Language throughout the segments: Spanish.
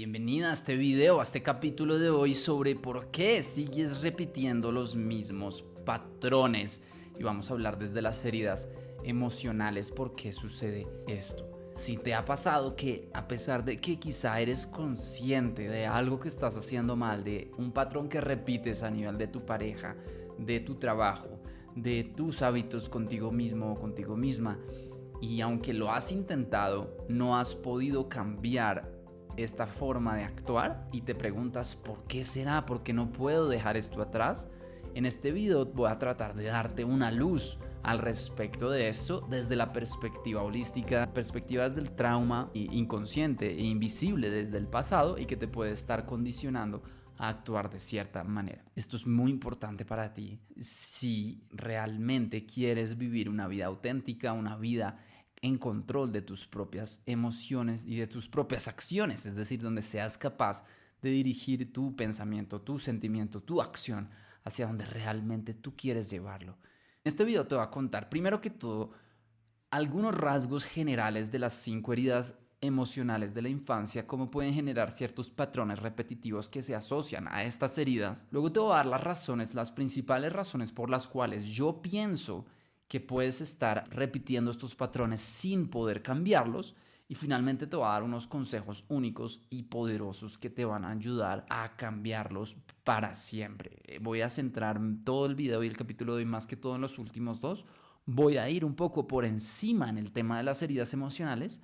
Bienvenida a este video, a este capítulo de hoy sobre por qué sigues repitiendo los mismos patrones. Y vamos a hablar desde las heridas emocionales, por qué sucede esto. Si te ha pasado que a pesar de que quizá eres consciente de algo que estás haciendo mal, de un patrón que repites a nivel de tu pareja, de tu trabajo, de tus hábitos contigo mismo o contigo misma, y aunque lo has intentado, no has podido cambiar esta forma de actuar y te preguntas ¿por qué será? ¿Por qué no puedo dejar esto atrás? En este video voy a tratar de darte una luz al respecto de esto desde la perspectiva holística, perspectivas del trauma inconsciente e invisible desde el pasado y que te puede estar condicionando a actuar de cierta manera. Esto es muy importante para ti si realmente quieres vivir una vida auténtica, una vida en control de tus propias emociones y de tus propias acciones, es decir, donde seas capaz de dirigir tu pensamiento, tu sentimiento, tu acción hacia donde realmente tú quieres llevarlo. En este video te voy a contar, primero que todo, algunos rasgos generales de las 5 heridas emocionales de la infancia, cómo pueden generar ciertos patrones repetitivos que se asocian a estas heridas. Luego te voy a dar las razones, las principales razones por las cuales yo pienso que puedes estar repitiendo estos patrones sin poder cambiarlos. Y finalmente te voy a dar unos consejos únicos y poderosos que te van a ayudar a cambiarlos para siempre. Voy a centrar todo el video y el capítulo de hoy más que todo en los últimos dos. Voy a ir un poco por encima en el tema de las heridas emocionales.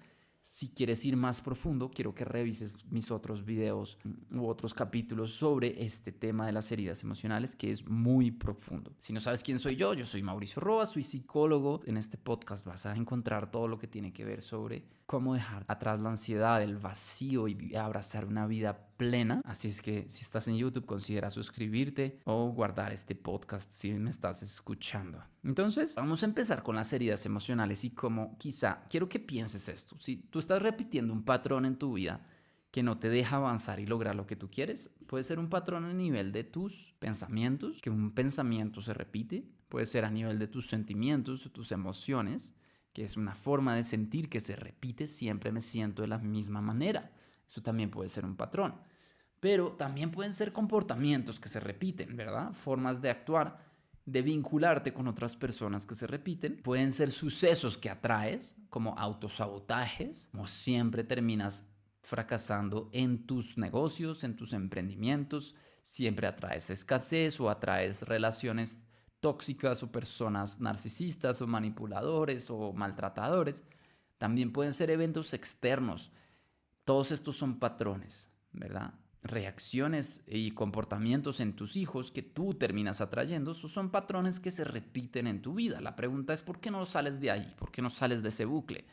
Si quieres ir más profundo, quiero que revises mis otros videos u otros capítulos sobre este tema de las heridas emocionales, que es muy profundo. Si no sabes quién soy yo soy Mauricio Roa, soy psicólogo. En este podcast vas a encontrar todo lo que tiene que ver sobre cómo dejar atrás la ansiedad, el vacío y abrazar una vida plena. Así es que si estás en YouTube, considera suscribirte o guardar este podcast si me estás escuchando. Entonces, vamos a empezar con las heridas emocionales y cómo quizá quiero que pienses esto. Si tú estás repitiendo un patrón en tu vida que no te deja avanzar y lograr lo que tú quieres, puede ser un patrón a nivel de tus pensamientos, que un pensamiento se repite, puede ser a nivel de tus sentimientos, tus emociones, que es una forma de sentir que se repite, siempre me siento de la misma manera. Eso también puede ser un patrón. Pero también pueden ser comportamientos que se repiten, ¿verdad? Formas de actuar, de vincularte con otras personas que se repiten. Pueden ser sucesos que atraes, como autosabotajes, como siempre terminas fracasando en tus negocios, en tus emprendimientos, siempre atraes escasez o atraes relaciones tóxicas o personas narcisistas o manipuladores o maltratadores. También pueden ser eventos externos. Todos estos son patrones, ¿verdad? Reacciones y comportamientos en tus hijos que tú terminas atrayendo, esos son patrones que se repiten en tu vida. La pregunta es ¿por qué no sales de ahí? ¿Por qué no sales de ese bucle?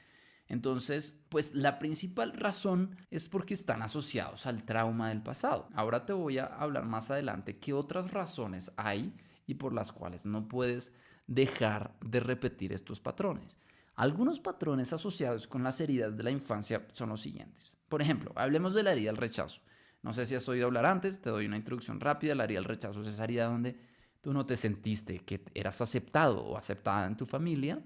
Entonces, pues la principal razón es porque están asociados al trauma del pasado. Ahora te voy a hablar más adelante qué otras razones hay y por las cuales no puedes dejar de repetir estos patrones. Algunos patrones asociados con las heridas de la infancia son los siguientes. Por ejemplo, hablemos de la herida del rechazo. No sé si has oído hablar antes, te doy una introducción rápida. La herida del rechazo es esa herida donde tú no te sentiste que eras aceptado o aceptada en tu familia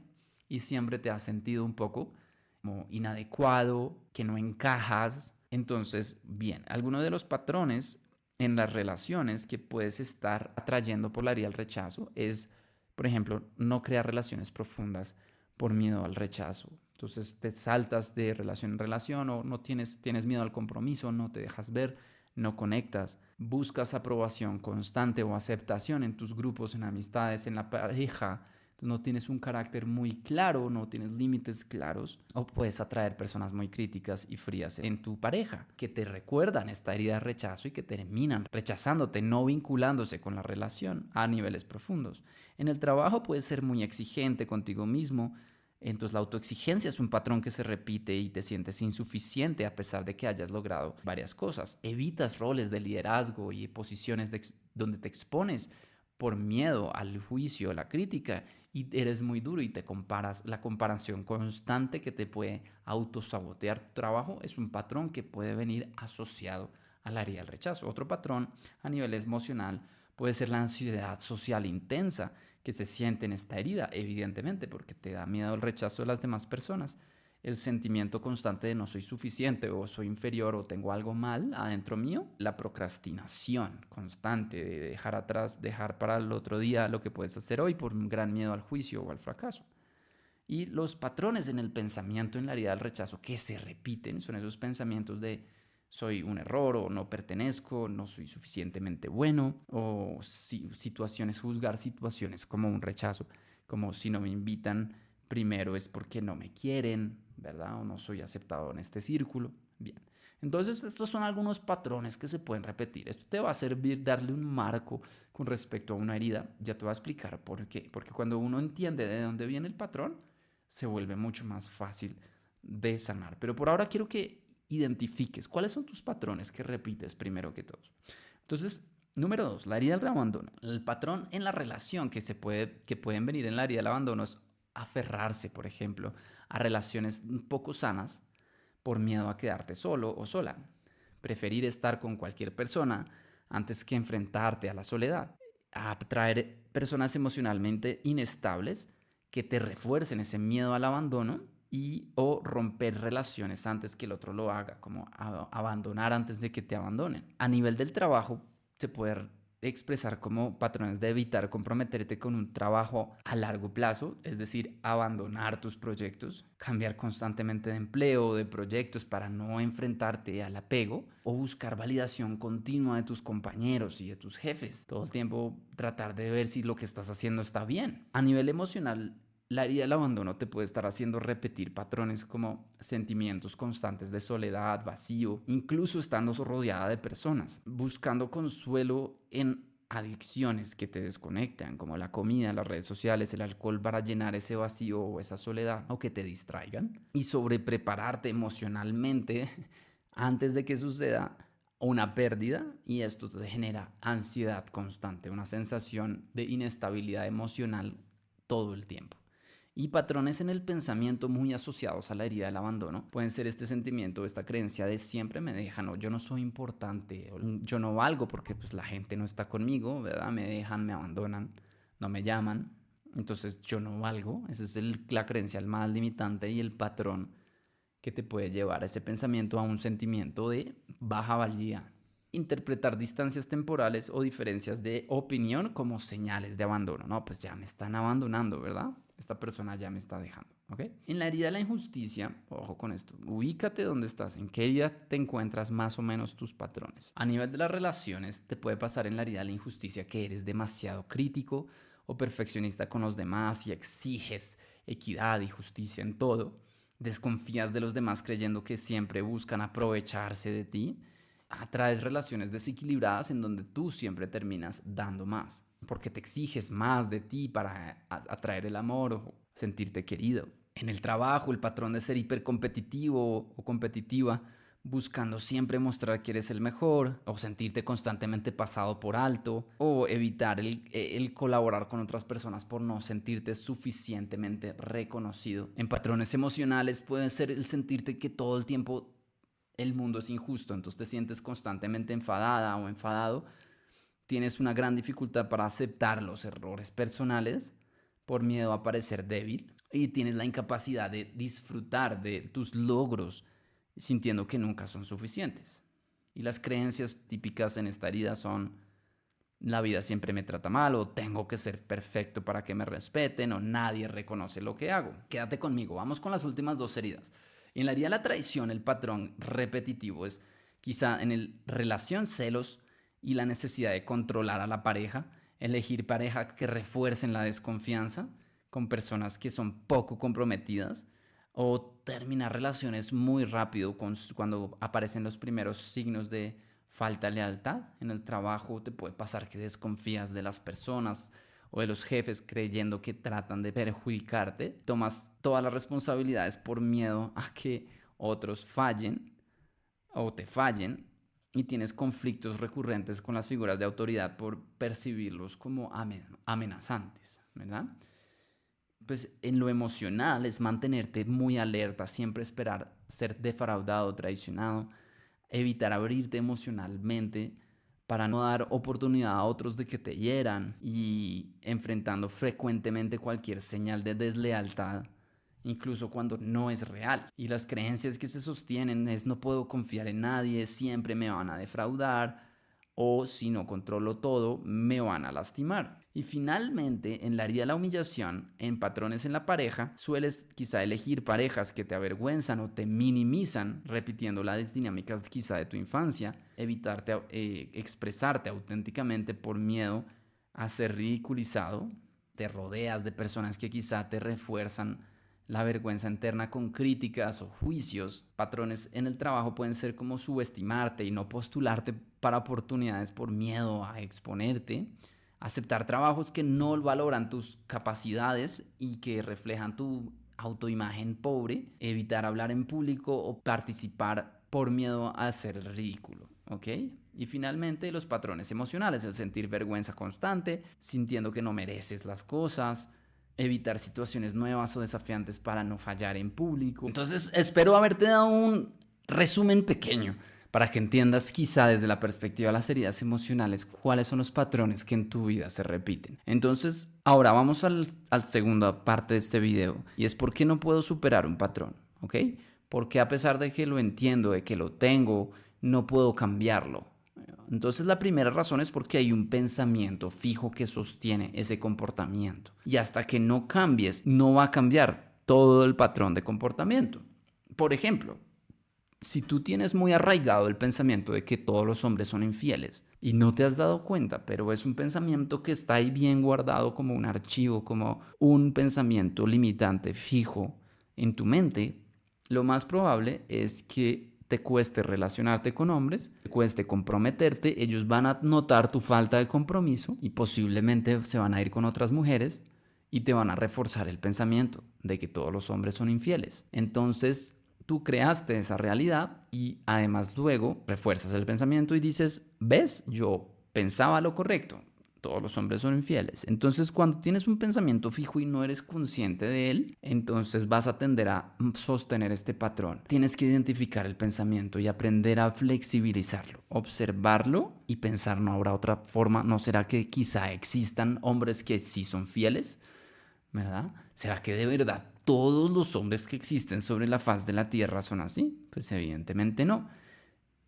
y siempre te has sentido un poco como inadecuado, que no encajas. Entonces, bien, algunos de los patrones en las relaciones que puedes estar atrayendo por la herida del rechazo es, por ejemplo, no crear relaciones profundas por miedo al rechazo. Entonces te saltas de relación en relación o no tienes miedo al compromiso, no te dejas ver, no conectas, buscas aprobación constante o aceptación en tus grupos, en amistades, en la pareja. Entonces no tienes un carácter muy claro, no tienes límites claros o puedes atraer personas muy críticas y frías en tu pareja que te recuerdan esta herida de rechazo y que terminan rechazándote, no vinculándose con la relación a niveles profundos. En el trabajo puedes ser muy exigente contigo mismo. Entonces la autoexigencia es un patrón que se repite y te sientes insuficiente a pesar de que hayas logrado varias cosas. Evitas roles de liderazgo y posiciones donde te expones por miedo al juicio, a la crítica, y eres muy duro y te comparas. La comparación constante que te puede autosabotear tu trabajo es un patrón que puede venir asociado al área del rechazo. Otro patrón a nivel emocional puede ser la ansiedad social intensa que se siente en esta herida, evidentemente, porque te da miedo el rechazo de las demás personas. el sentimiento constante de no soy suficiente o soy inferior o tengo algo mal adentro mío. La procrastinación constante de dejar atrás, dejar para el otro día lo que puedes hacer hoy por un gran miedo al juicio o al fracaso. Y los patrones en el pensamiento, en la herida del rechazo, que se repiten, son esos pensamientos de soy un error o no pertenezco, no soy suficientemente bueno, o situaciones, juzgar situaciones como un rechazo, como si no me invitan, primero es porque no me quieren, ¿verdad? O no soy aceptado en este círculo. Bien, entonces estos son algunos patrones que se pueden repetir. Esto te va a servir darle un marco con respecto a una herida. Ya te voy a explicar por qué. Porque cuando uno entiende de dónde viene el patrón, se vuelve mucho más fácil de sanar. Pero por ahora quiero que identifiques cuáles son tus patrones que repites primero que todos. Entonces, número 2, la herida del abandono. El patrón en la relación que pueden venir en la herida del abandono es aferrarse, por ejemplo, a relaciones poco sanas por miedo a quedarte solo o sola. Preferir estar con cualquier persona antes que enfrentarte a la soledad. Atraer personas emocionalmente inestables que te refuercen ese miedo al abandono y o romper relaciones antes que el otro lo haga, como abandonar antes de que te abandonen. A nivel del trabajo se puede expresar como patrones de evitar comprometerte con un trabajo a largo plazo, es decir, abandonar tus proyectos, cambiar constantemente de empleo o de proyectos para no enfrentarte al apego o buscar validación continua de tus compañeros y de tus jefes. Todo el tiempo tratar de ver si lo que estás haciendo está bien. A nivel emocional, la herida del abandono te puede estar haciendo repetir patrones como sentimientos constantes de soledad, vacío, incluso estando rodeada de personas, buscando consuelo en adicciones que te desconectan, como la comida, las redes sociales, el alcohol para llenar ese vacío o esa soledad, o que te distraigan, y sobre prepararte emocionalmente antes de que suceda una pérdida, y esto te genera ansiedad constante, una sensación de inestabilidad emocional todo el tiempo. Y patrones en el pensamiento muy asociados a la herida del abandono pueden ser este sentimiento, esta creencia de siempre me dejan, o yo no soy importante, o yo no valgo porque pues la gente no está conmigo, ¿verdad? Me dejan, me abandonan, no me llaman, entonces yo no valgo. Esa es la creencia más limitante y el patrón que te puede llevar a ese pensamiento, a un sentimiento de baja valía. Interpretar distancias temporales o diferencias de opinión como señales de abandono. No, pues ya me están abandonando, ¿verdad? Esta persona ya me está dejando, ¿ok? En la herida de la injusticia, ojo con esto, ubícate dónde estás, en qué herida te encuentras más o menos tus patrones. A nivel de las relaciones, te puede pasar en la herida de la injusticia que eres demasiado crítico o perfeccionista con los demás y exiges equidad y justicia en todo. Desconfías de los demás creyendo que siempre buscan aprovecharse de ti. Atraes relaciones desequilibradas en donde tú siempre terminas dando más, porque te exiges más de ti para atraer el amor o sentirte querido. En el trabajo, el patrón de ser hipercompetitivo o competitiva, buscando siempre mostrar que eres el mejor, o sentirte constantemente pasado por alto, o evitar el colaborar con otras personas por no sentirte suficientemente reconocido. En patrones emocionales puede ser el sentirte que todo el tiempo el mundo es injusto, entonces te sientes constantemente enfadada o enfadado, tienes una gran dificultad para aceptar los errores personales por miedo a parecer débil y tienes la incapacidad de disfrutar de tus logros sintiendo que nunca son suficientes. Y las creencias típicas en esta herida son la vida siempre me trata mal, o tengo que ser perfecto para que me respeten, o nadie reconoce lo que hago. Quédate conmigo, vamos con las últimas dos heridas. En la herida de la traición, el patrón repetitivo es quizá en el relación, celos y la necesidad de controlar a la pareja, elegir parejas que refuercen la desconfianza con personas que son poco comprometidas, o terminar relaciones muy rápido cuando aparecen los primeros signos de falta de lealtad. En el trabajo te puede pasar que desconfías de las personas o de los jefes creyendo que tratan de perjudicarte. Tomas todas las responsabilidades por miedo a que otros fallen o te fallen, y tienes conflictos recurrentes con las figuras de autoridad por percibirlos como amenazantes, ¿verdad? Pues en lo emocional es mantenerte muy alerta, siempre esperar ser defraudado, traicionado, evitar abrirte emocionalmente para no dar oportunidad a otros de que te hieran, y enfrentando frecuentemente cualquier señal de deslealtad incluso cuando no es real. Y las creencias que se sostienen es no puedo confiar en nadie, siempre me van a defraudar o si no controlo todo, me van a lastimar. Y finalmente, en la herida de la humillación, en patrones en la pareja, sueles quizá elegir parejas que te avergüenzan o te minimizan, repitiendo las dinámicas quizá de tu infancia, evitarte expresarte auténticamente por miedo a ser ridiculizado. Te rodeas de personas que quizá te refuerzan la vergüenza interna con críticas o juicios. Patrones en el trabajo pueden ser como subestimarte y no postularte para oportunidades por miedo a exponerte. Aceptar trabajos que no valoran tus capacidades y que reflejan tu autoimagen pobre. Evitar hablar en público o participar por miedo a ser ridículo. ¿Ok? Y finalmente los patrones emocionales, el sentir vergüenza constante, sintiendo que no mereces las cosas, evitar situaciones nuevas o desafiantes para no fallar en público. Entonces, espero haberte dado un resumen pequeño para que entiendas quizá desde la perspectiva de las heridas emocionales cuáles son los patrones que en tu vida se repiten. Entonces, ahora vamos a la segunda parte de este video y es por qué no puedo superar un patrón, ¿ok? Porque a pesar de que lo entiendo, de que lo tengo, no puedo cambiarlo. Entonces la primera razón es porque hay un pensamiento fijo que sostiene ese comportamiento. Y hasta que no cambies, no va a cambiar todo el patrón de comportamiento. Por ejemplo, si tú tienes muy arraigado el pensamiento de que todos los hombres son infieles y no te has dado cuenta, pero es un pensamiento que está ahí bien guardado como un archivo, como un pensamiento limitante fijo en tu mente, lo más probable es que te cueste relacionarte con hombres, te cueste comprometerte, ellos van a notar tu falta de compromiso y posiblemente se van a ir con otras mujeres y te van a reforzar el pensamiento de que todos los hombres son infieles. Entonces, tú creaste esa realidad y además luego refuerzas el pensamiento y dices, ¿ves? Yo pensaba lo correcto. Todos los hombres son infieles. Entonces, cuando tienes un pensamiento fijo y no eres consciente de él, entonces vas a tender a sostener este patrón. Tienes que identificar el pensamiento y aprender a flexibilizarlo, observarlo y pensar, no habrá otra forma. ¿No será que quizá existan hombres que sí son fieles? ¿Verdad? ¿Será que de verdad todos los hombres que existen sobre la faz de la tierra son así? Pues evidentemente no.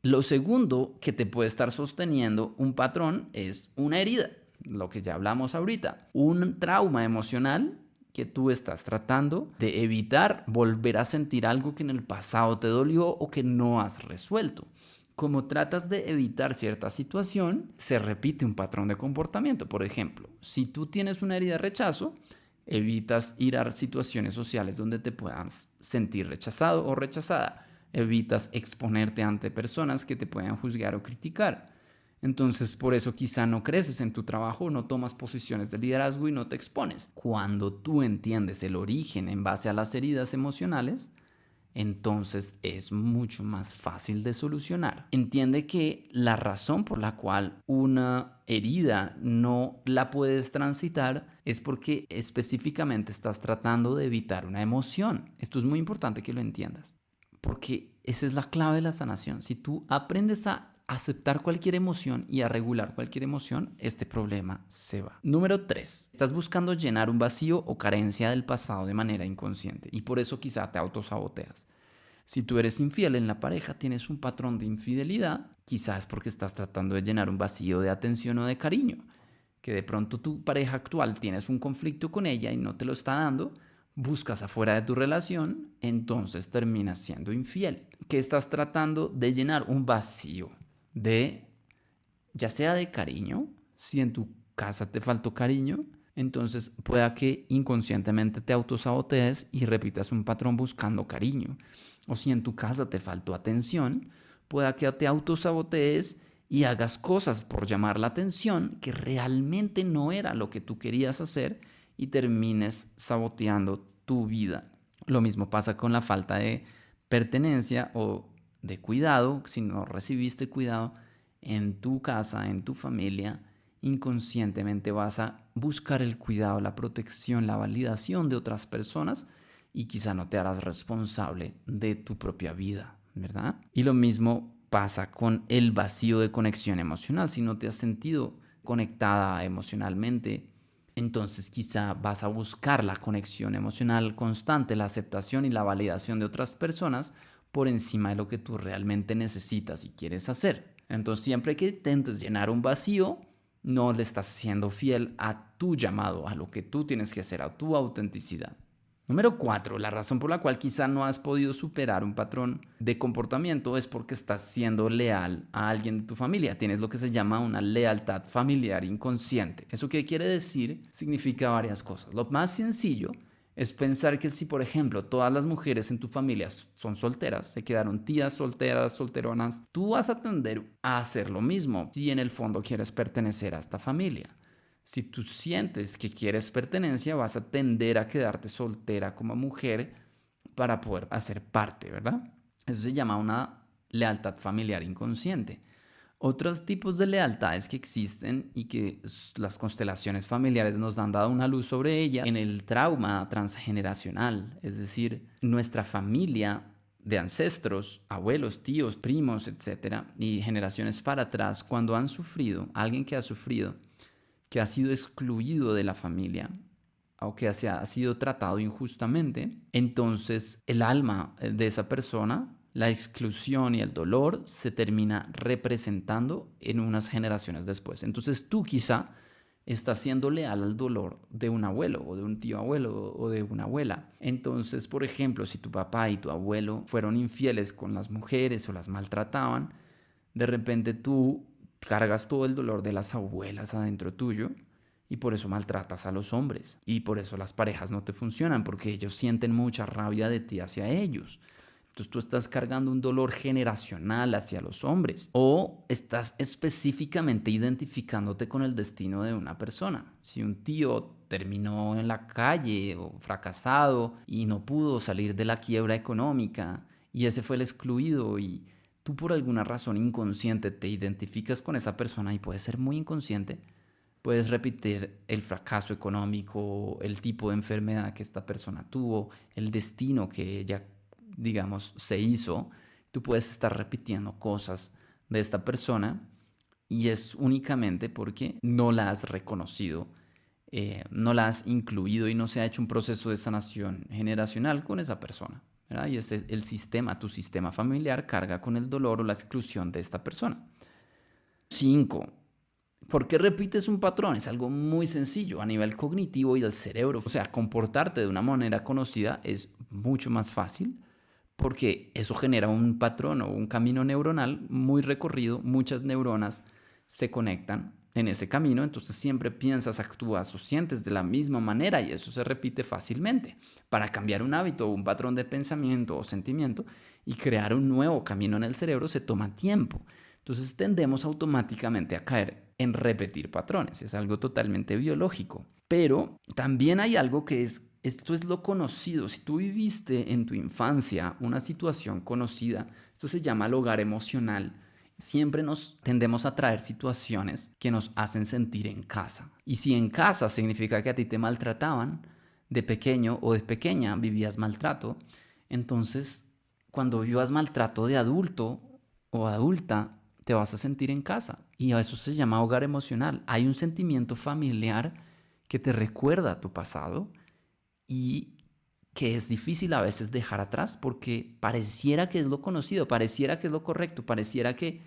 Lo segundo que te puede estar sosteniendo un patrón es una herida, lo que ya hablamos ahorita, un trauma emocional que tú estás tratando de evitar volver a sentir algo que en el pasado te dolió o que no has resuelto. Como tratas de evitar cierta situación, se repite un patrón de comportamiento. Por ejemplo, si tú tienes una herida de rechazo, evitas ir a situaciones sociales donde te puedas sentir rechazado o rechazada. Evitas exponerte ante personas que te puedan juzgar o criticar. Entonces, por eso quizá no creces en tu trabajo, no tomas posiciones de liderazgo y no te expones. Cuando tú entiendes el origen en base a las heridas emocionales, entonces es mucho más fácil de solucionar. Entiende que la razón por la cual una herida no la puedes transitar es porque específicamente estás tratando de evitar una emoción. Esto es muy importante que lo entiendas, porque esa es la clave de la sanación. Si tú aprendes a aceptar cualquier emoción y a regular cualquier emoción, este problema se va. Número 3. Estás buscando llenar un vacío o carencia del pasado de manera inconsciente y por eso quizá te autosaboteas. Si tú eres infiel en la pareja, tienes un patrón de infidelidad, quizás porque estás tratando de llenar un vacío de atención o de cariño, que de pronto tu pareja actual tienes un conflicto con ella y no te lo está dando, buscas afuera de tu relación, entonces terminas siendo infiel. Que estás tratando de llenar un vacío de, ya sea de cariño, si en tu casa te faltó cariño, entonces pueda que inconscientemente te autosabotees y repitas un patrón buscando cariño. O si en tu casa te faltó atención, pueda que te autosabotees y hagas cosas por llamar la atención que realmente no era lo que tú querías hacer y termines saboteando tu vida. Lo mismo pasa con la falta de pertenencia o de cuidado. Si no recibiste cuidado en tu casa, en tu familia, inconscientemente vas a buscar el cuidado, la protección, la validación de otras personas y quizá no te harás responsable de tu propia vida, ¿verdad? Y lo mismo pasa con el vacío de conexión emocional. Si no te has sentido conectada emocionalmente, entonces quizá vas a buscar la conexión emocional constante, la aceptación y la validación de otras personas por encima de lo que tú realmente necesitas y quieres hacer. Entonces siempre que intentes llenar un vacío, no le estás siendo fiel a tu llamado, a lo que tú tienes que hacer, a tu autenticidad. Número 4, la razón por la cual quizá no has podido superar un patrón de comportamiento es porque estás siendo leal a alguien de tu familia. Tienes lo que se llama una lealtad familiar inconsciente. ¿Eso qué quiere decir? Significa varias cosas. Lo más sencillo es pensar que si, por ejemplo, todas las mujeres en tu familia son solteras, se quedaron tías solteras, solteronas, tú vas a tender a hacer lo mismo si en el fondo quieres pertenecer a esta familia. Si tú sientes que quieres pertenencia, vas a tender a quedarte soltera como mujer para poder hacer parte, ¿verdad? Eso se llama una lealtad familiar inconsciente. Otros tipos de lealtades que existen y que las constelaciones familiares nos han dado una luz sobre ella en el trauma transgeneracional, es decir, nuestra familia de ancestros, abuelos, tíos, primos, etcétera, y generaciones para atrás, cuando han sufrido, alguien que ha sufrido, que ha sido excluido de la familia o que ha sido tratado injustamente, entonces el alma de esa persona, la exclusión y el dolor se termina representando en unas generaciones después. Entonces tú quizá estás siendo leal al dolor de un abuelo o de un tío abuelo o de una abuela. Entonces, por ejemplo, si tu papá y tu abuelo fueron infieles con las mujeres o las maltrataban, de repente tú cargas todo el dolor de las abuelas adentro tuyo y por eso maltratas a los hombres y por eso las parejas no te funcionan, porque ellos sienten mucha rabia de ti hacia ellos. Entonces tú estás cargando un dolor generacional hacia los hombres o estás específicamente identificándote con el destino de una persona. Si un tío terminó en la calle o fracasado y no pudo salir de la quiebra económica y ese fue el excluido y tú por alguna razón inconsciente te identificas con esa persona y puede ser muy inconsciente, puedes repetir el fracaso económico, el tipo de enfermedad que esta persona tuvo, el destino que ella, digamos, se hizo. Tú puedes estar repitiendo cosas de esta persona y es únicamente porque no la has reconocido, no la has incluido y no se ha hecho un proceso de sanación generacional con esa persona, ¿verdad? Y ese, el sistema, tu sistema familiar carga con el dolor o la exclusión de esta persona. 5. ¿Por qué repites un patrón? Es algo muy sencillo a nivel cognitivo y del cerebro. O sea, comportarte de una manera conocida es mucho más fácil porque eso genera un patrón o un camino neuronal muy recorrido. Muchas neuronas se conectan en ese camino, entonces siempre piensas, actúas o sientes de la misma manera y eso se repite fácilmente. Para cambiar un hábito o un patrón de pensamiento o sentimiento y crear un nuevo camino en el cerebro se toma tiempo. Entonces tendemos automáticamente a caer en repetir patrones. Es algo totalmente biológico. Pero también hay algo que esto es lo conocido. Si tú viviste en tu infancia una situación conocida, esto se llama el hogar emocional. Siempre nos tendemos a traer situaciones que nos hacen sentir en casa. Y si en casa significa que a ti te maltrataban de pequeño o de pequeña, vivías maltrato, entonces cuando vivas maltrato de adulto o adulta, te vas a sentir en casa. Y a eso se llama hogar emocional. Hay un sentimiento familiar que te recuerda a tu pasado y que es difícil a veces dejar atrás porque pareciera que es lo conocido, pareciera que es lo correcto, pareciera que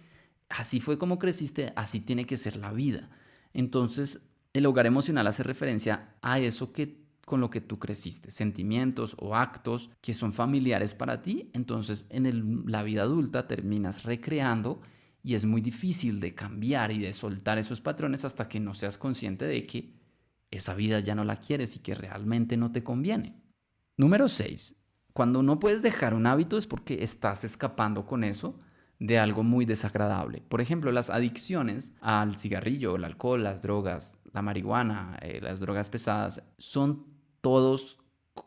así fue como creciste, así tiene que ser la vida. Entonces, el hogar emocional hace referencia a eso que con lo que tú creciste, sentimientos o actos que son familiares para ti. Entonces, en la vida adulta terminas recreando y es muy difícil de cambiar y de soltar esos patrones hasta que no seas consciente de que esa vida ya no la quieres y que realmente no te conviene. Número 6. Cuando no puedes dejar un hábito es porque estás escapando con eso de algo muy desagradable. Por ejemplo, las adicciones al cigarrillo, el alcohol, las drogas, la marihuana, las drogas pesadas, son todos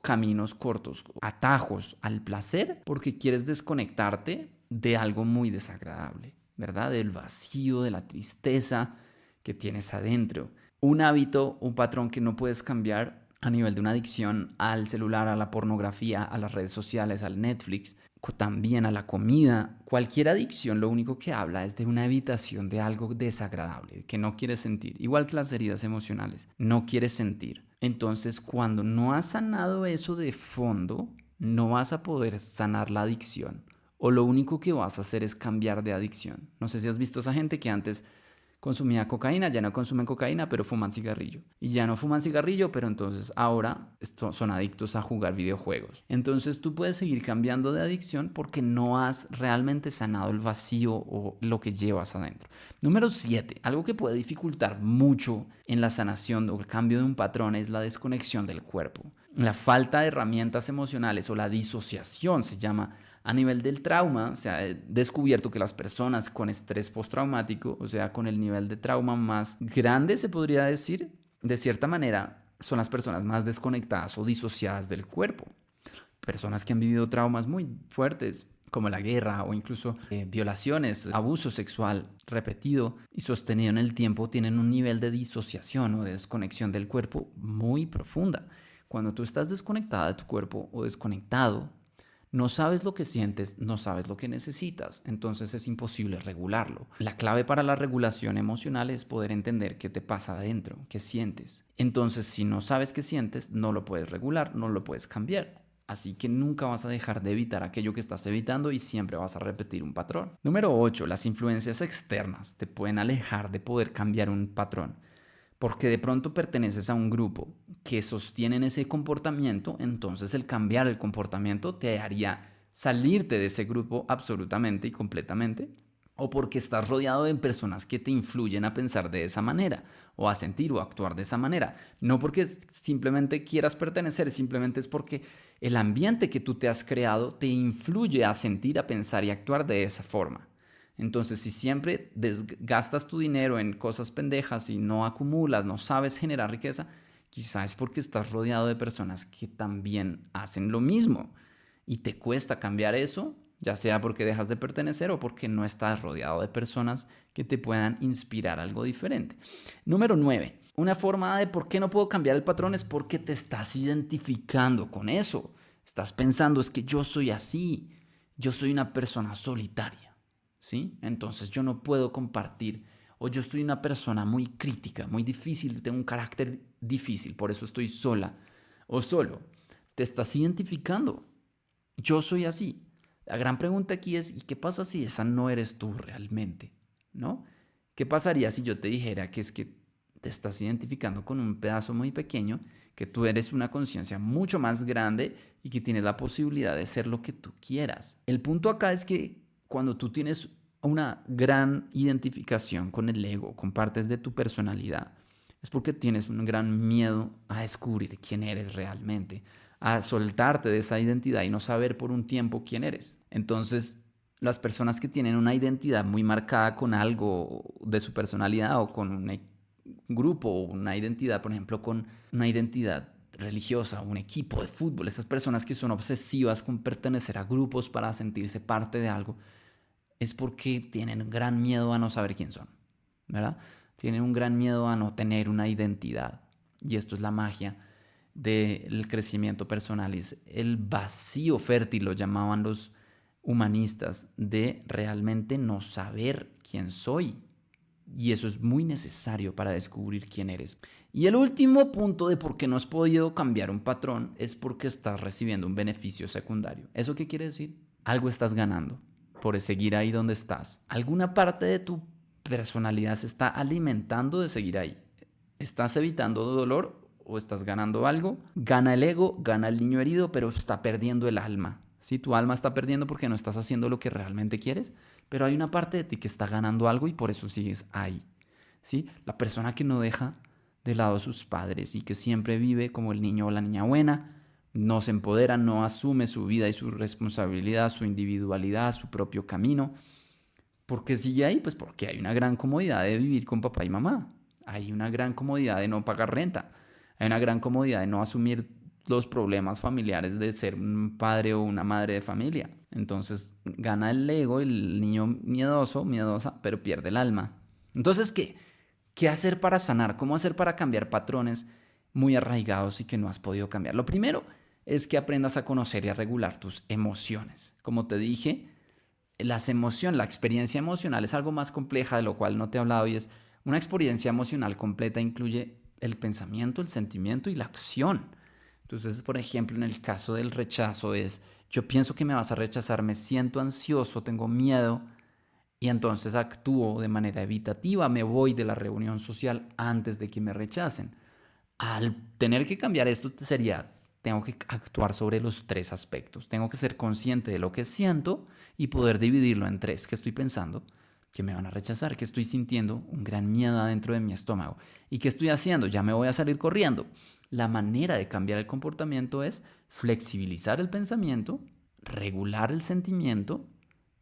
caminos cortos, atajos al placer porque quieres desconectarte de algo muy desagradable, ¿verdad? Del vacío, de la tristeza que tienes adentro. Un hábito, un patrón que no puedes cambiar a nivel de una adicción al celular, a la pornografía, a las redes sociales, al Netflix. también a la comida. Cualquier adicción lo único que habla es de una evitación de algo desagradable, que no quieres sentir. Igual que las heridas emocionales, no quieres sentir. Entonces, cuando no has sanado eso de fondo, no vas a poder sanar la adicción. O lo único que vas a hacer es cambiar de adicción. No sé si has visto a esa gente que antes consumía cocaína, ya no consumen cocaína, pero fuman cigarrillo. Y ya no fuman cigarrillo, pero entonces ahora son adictos a jugar videojuegos. Entonces tú puedes seguir cambiando de adicción porque no has realmente sanado el vacío o lo que llevas adentro. Número 7, algo que puede dificultar mucho en la sanación o el cambio de un patrón es la desconexión del cuerpo. La falta de herramientas emocionales o la disociación se llama. A nivel del trauma, se ha descubierto que las personas con estrés postraumático, o sea, con el nivel de trauma más grande, se podría decir, de cierta manera, son las personas más desconectadas o disociadas del cuerpo. Personas que han vivido traumas muy fuertes, como la guerra o incluso violaciones, abuso sexual repetido y sostenido en el tiempo, tienen un nivel de disociación o de desconexión del cuerpo muy profunda. Cuando tú estás desconectada de tu cuerpo o desconectado, no sabes lo que sientes, no sabes lo que necesitas, entonces es imposible regularlo. La clave para la regulación emocional es poder entender qué te pasa adentro, qué sientes. Entonces, si no sabes qué sientes, no lo puedes regular, no lo puedes cambiar. Así que nunca vas a dejar de evitar aquello que estás evitando y siempre vas a repetir un patrón. Número 8. Las influencias externas te pueden alejar de poder cambiar un patrón. Porque de pronto perteneces a un grupo que sostienen ese comportamiento, entonces el cambiar el comportamiento te haría salirte de ese grupo absolutamente y completamente. O porque estás rodeado de personas que te influyen a pensar de esa manera, o a sentir o a actuar de esa manera. No porque simplemente quieras pertenecer, simplemente es porque el ambiente que tú te has creado te influye a sentir, a pensar y actuar de esa forma. Entonces, si siempre gastas tu dinero en cosas pendejas y no acumulas, no sabes generar riqueza, quizás es porque estás rodeado de personas que también hacen lo mismo y te cuesta cambiar eso, ya sea porque dejas de pertenecer o porque no estás rodeado de personas que te puedan inspirar algo diferente. Número 9. Una forma de por qué no puedo cambiar el patrón es porque te estás identificando con eso. Estás pensando, es que yo soy así, yo soy una persona solitaria. ¿Sí? Entonces yo no puedo compartir, o yo soy una persona muy crítica, muy difícil, tengo un carácter difícil, por eso estoy sola o solo. Te estás identificando. Yo soy así. La gran pregunta aquí es, ¿y qué pasa si esa no eres tú realmente? ¿No? ¿Qué pasaría si yo te dijera que es que te estás identificando con un pedazo muy pequeño, que tú eres una conciencia mucho más grande y que tienes la posibilidad de ser lo que tú quieras? El punto acá es que cuando tú tienes una gran identificación con el ego, con partes de tu personalidad, es porque tienes un gran miedo a descubrir quién eres realmente, a soltarte de esa identidad y no saber por un tiempo quién eres. Entonces, las personas que tienen una identidad muy marcada con algo de su personalidad o con un grupo o una identidad, por ejemplo, con una identidad religiosa, un equipo de fútbol, esas personas que son obsesivas con pertenecer a grupos para sentirse parte de algo, es porque tienen un gran miedo a no saber quién son, ¿verdad? Tienen un gran miedo a no tener una identidad. Y esto es la magia del crecimiento personal, es el vacío fértil, lo llamaban los humanistas, de realmente no saber quién soy. Y eso es muy necesario para descubrir quién eres. Y el último punto de por qué no has podido cambiar un patrón es porque estás recibiendo un beneficio secundario. ¿Eso qué quiere decir? Algo estás ganando por seguir ahí donde estás. Alguna parte de tu personalidad se está alimentando de seguir ahí. ¿Estás evitando dolor o estás ganando algo? Gana el ego, gana el niño herido, pero está perdiendo el alma. ¿Sí? Tu alma está perdiendo porque no estás haciendo lo que realmente quieres, pero hay una parte de ti que está ganando algo y por eso sigues ahí. ¿Sí? La persona que no deja de lado a sus padres y que siempre vive como el niño o la niña buena, no se empodera, no asume su vida y su responsabilidad, su individualidad, su propio camino. ¿Por qué sigue ahí? Pues porque hay una gran comodidad de vivir con papá y mamá. Hay una gran comodidad de no pagar renta. Hay una gran comodidad de no asumir los problemas familiares de ser un padre o una madre de familia. Entonces gana el ego, el niño miedoso, miedosa, pero pierde el alma. Entonces, ¿qué? ¿Qué hacer para sanar? ¿Cómo hacer para cambiar patrones muy arraigados y que no has podido cambiar? Lo primero es que aprendas a conocer y a regular tus emociones. Como te dije, la experiencia emocional es algo más compleja de lo cual no te he hablado y es una experiencia emocional completa incluye el pensamiento, el sentimiento y la acción. Entonces, por ejemplo, en el caso del rechazo yo pienso que me vas a rechazar, me siento ansioso, tengo miedo y entonces actúo de manera evitativa, me voy de la reunión social antes de que me rechacen. Al tener que cambiar esto tengo que actuar sobre los tres aspectos. Tengo que ser consciente de lo que siento y poder dividirlo en tres. ¿Qué estoy pensando? Que me van a rechazar. ¿Qué estoy sintiendo? Un gran miedo adentro de mi estómago. ¿Y qué estoy haciendo? Ya me voy a salir corriendo. La manera de cambiar el comportamiento es flexibilizar el pensamiento, regular el sentimiento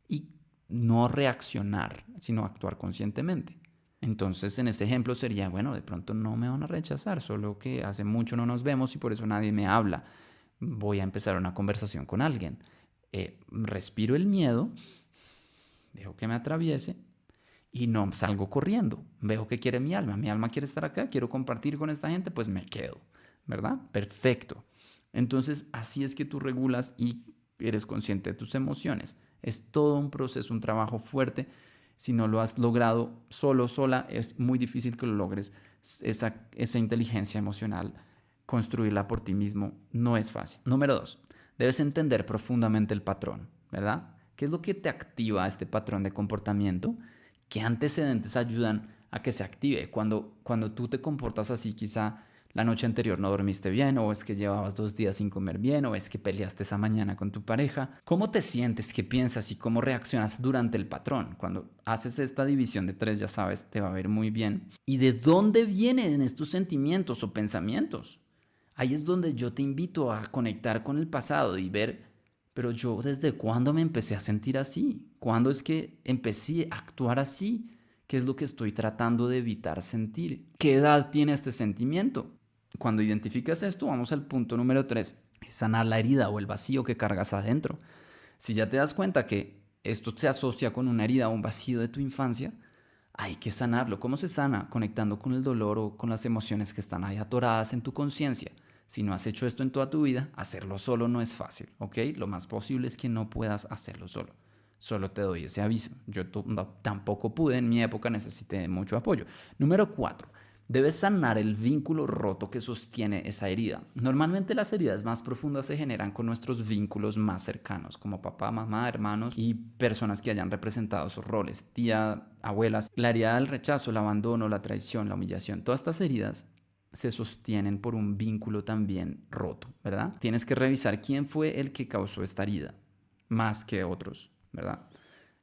y no reaccionar, sino actuar conscientemente. Entonces, en este ejemplo sería, bueno, de pronto no me van a rechazar, solo que hace mucho no nos vemos y por eso nadie me habla. Voy a empezar una conversación con alguien. Respiro el miedo, dejo que me atraviese y no salgo corriendo. Veo que quiere mi alma. Mi alma quiere estar acá, quiero compartir con esta gente, pues me quedo, ¿verdad? Perfecto. Entonces, así es que tú regulas y eres consciente de tus emociones. Es todo un proceso, un trabajo fuerte. Si no lo has logrado solo, sola, es muy difícil que lo logres. Esa inteligencia emocional, construirla por ti mismo, no es fácil. Número 2, debes entender profundamente el patrón, ¿verdad? ¿Qué es lo que te activa este patrón de comportamiento? ¿Qué antecedentes ayudan a que se active? Cuando tú te comportas así, quizá la noche anterior no dormiste bien, o es que llevabas 2 días sin comer bien, o es que peleaste esa mañana con tu pareja. ¿Cómo te sientes? ¿Qué piensas? ¿Y cómo reaccionas durante el patrón? Cuando haces esta división de 3, ya sabes, te va a ver muy bien. ¿Y de dónde vienen estos sentimientos o pensamientos? Ahí es donde yo te invito a conectar con el pasado y ver, pero yo desde cuándo me empecé a sentir así, cuándo es que empecé a actuar así, qué es lo que estoy tratando de evitar sentir, qué edad tiene este sentimiento. Cuando identificas esto, vamos al punto número 3, sanar la herida o el vacío que cargas adentro. Si ya te das cuenta que esto se asocia con una herida o un vacío de tu infancia, hay que sanarlo. ¿Cómo se sana? Conectando con el dolor o con las emociones que están ahí atoradas en tu conciencia. Si no has hecho esto en toda tu vida, hacerlo solo no es fácil, ¿ok? Lo más posible es que no puedas hacerlo solo. Solo te doy ese aviso. Yo tampoco pude, en mi época necesité mucho apoyo. Número 4. Debes sanar el vínculo roto que sostiene esa herida. Normalmente las heridas más profundas se generan con nuestros vínculos más cercanos, como papá, mamá, hermanos y personas que hayan representado esos roles, tía, abuelas. La herida del rechazo, el abandono, la traición, la humillación, todas estas heridas se sostienen por un vínculo también roto, ¿verdad? Tienes que revisar quién fue el que causó esta herida, más que otros, ¿verdad?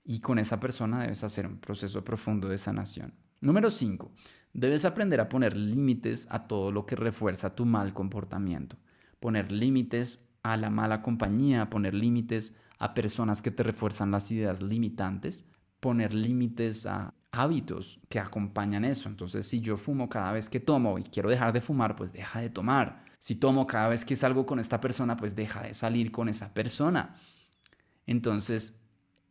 Y con esa persona debes hacer un proceso profundo de sanación. Número 5. Debes aprender a poner límites a todo lo que refuerza tu mal comportamiento. Poner límites a la mala compañía, poner límites a personas que te refuerzan las ideas limitantes, poner límites a hábitos que acompañan eso. Entonces, si yo fumo cada vez que tomo y quiero dejar de fumar, pues deja de tomar. Si tomo cada vez que salgo con esta persona, pues deja de salir con esa persona. Entonces,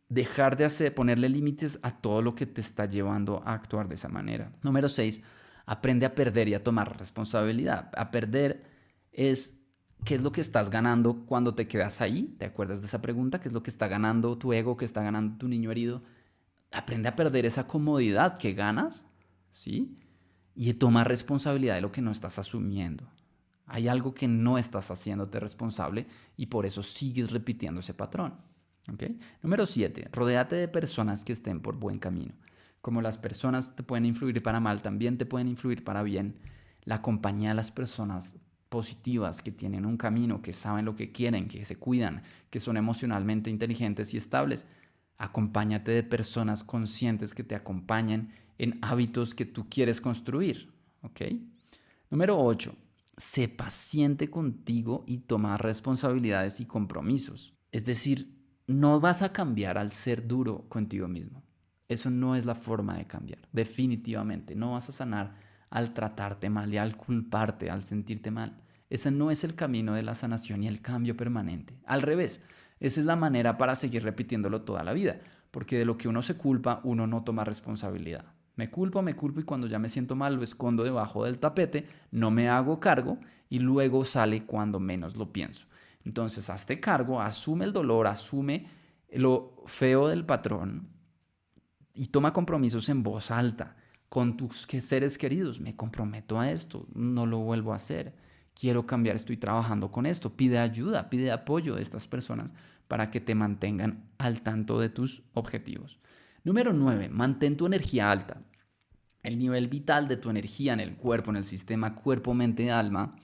dejar de ponerle límites a todo lo que te está llevando a actuar de esa manera. Número 6, aprende a perder y a tomar responsabilidad. A perder es qué es lo que estás ganando cuando te quedas ahí. ¿Te acuerdas de esa pregunta? ¿Qué es lo que está ganando tu ego, qué está ganando tu niño herido? Aprende a perder esa comodidad que ganas, ¿sí? Y toma responsabilidad de lo que no estás asumiendo. Hay algo que no estás haciéndote responsable y por eso sigues repitiendo ese patrón. ¿Okay? Número 7. Rodéate de personas que estén por buen camino. Como las personas te pueden influir para mal, también te pueden influir para bien. La compañía de las personas positivas que tienen un camino, que saben lo que quieren, que se cuidan, que son emocionalmente inteligentes y estables. Acompáñate de personas conscientes que te acompañen en hábitos que tú quieres construir. ¿Okay? Número 8. Sé paciente contigo y toma responsabilidades y compromisos. Es decir, no vas a cambiar al ser duro contigo mismo. Eso no es la forma de cambiar. Definitivamente. No vas a sanar al tratarte mal y al culparte, al sentirte mal. Ese no es el camino de la sanación y el cambio permanente. Al revés, esa es la manera para seguir repitiéndolo toda la vida. Porque de lo que uno se culpa, uno no toma responsabilidad. Me culpo y cuando ya me siento mal lo escondo debajo del tapete, no me hago cargo y luego sale cuando menos lo pienso. Entonces, hazte cargo, asume el dolor, asume lo feo del patrón y toma compromisos en voz alta con tus seres queridos. Me comprometo a esto, no lo vuelvo a hacer. Quiero cambiar, estoy trabajando con esto. Pide ayuda, pide apoyo de estas personas para que te mantengan al tanto de tus objetivos. Número 9, mantén tu energía alta. El nivel vital de tu energía en el cuerpo, en el sistema cuerpo, mente, alma,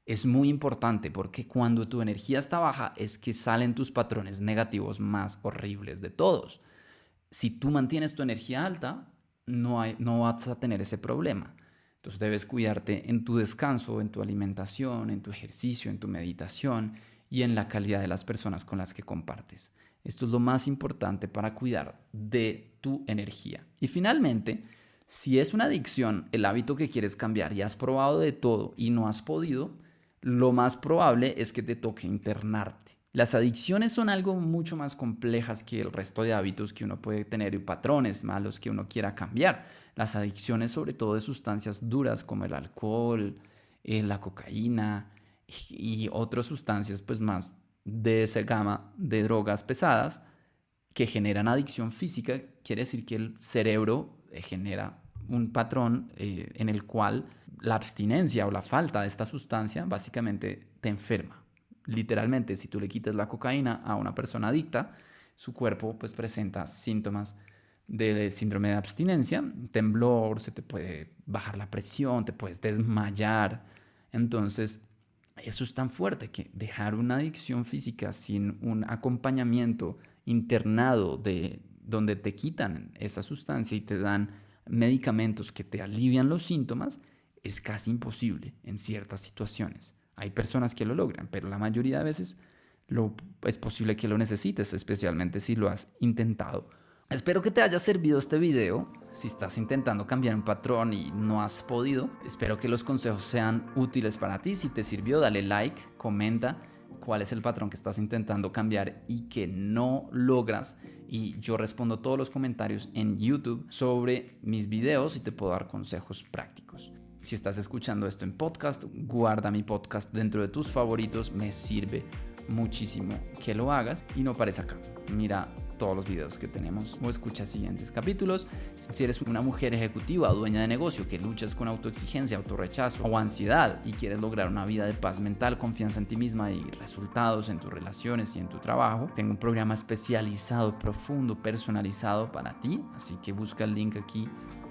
es muy importante porque cuando tu energía está baja es que salen tus patrones negativos más horribles de todos. Si tú mantienes tu energía alta, no vas a tener ese problema. Entonces debes cuidarte en tu descanso, en tu alimentación, en tu ejercicio, en tu meditación y en la calidad de las personas con las que compartes. Esto es lo más importante para cuidar de tu energía. Y finalmente, si es una adicción el hábito que quieres cambiar y has probado de todo y no has podido, lo más probable es que te toque internarte. Las adicciones son algo mucho más complejas que el resto de hábitos que uno puede tener y patrones malos que uno quiera cambiar. Las adicciones, sobre todo de sustancias duras como el alcohol, la cocaína y otras sustancias pues más de esa gama de drogas pesadas que generan adicción física, quiere decir que el cerebro genera un patrón en el cual la abstinencia o la falta de esta sustancia básicamente te enferma. Literalmente, si tú le quitas la cocaína a una persona adicta, su cuerpo pues presenta síntomas de síndrome de abstinencia, temblor, se te puede bajar la presión, te puedes desmayar. Entonces, eso es tan fuerte que dejar una adicción física sin un acompañamiento internado de donde te quitan esa sustancia y te dan medicamentos que te alivian los síntomas es casi imposible en ciertas situaciones. Hay personas que lo logran, pero la mayoría de veces es posible que lo necesites, especialmente si lo has intentado. Espero que te haya servido este video. Si estás intentando cambiar un patrón y no has podido, espero que los consejos sean útiles para ti. Si te sirvió, dale like, comenta cuál es el patrón que estás intentando cambiar y que no logras. Y yo respondo todos los comentarios en YouTube sobre mis videos y te puedo dar consejos prácticos. Si estás escuchando esto en podcast, guarda mi podcast dentro de tus favoritos. Me sirve muchísimo que lo hagas y no pares acá. Mira todos los videos que tenemos o escucha siguientes capítulos. Si eres una mujer ejecutiva o dueña de negocio que luchas con autoexigencia, autorrechazo o ansiedad y quieres lograr una vida de paz mental, confianza en ti misma y resultados en tus relaciones y en tu trabajo, tengo un programa especializado, profundo, personalizado para ti. Así que busca el link aquí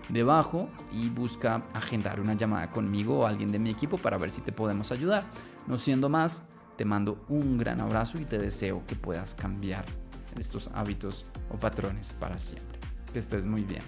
debajo y busca agendar una llamada conmigo o alguien de mi equipo para ver si te podemos ayudar. No siendo más, te mando un gran abrazo y te deseo que puedas cambiar estos hábitos o patrones para siempre. Que estés muy bien.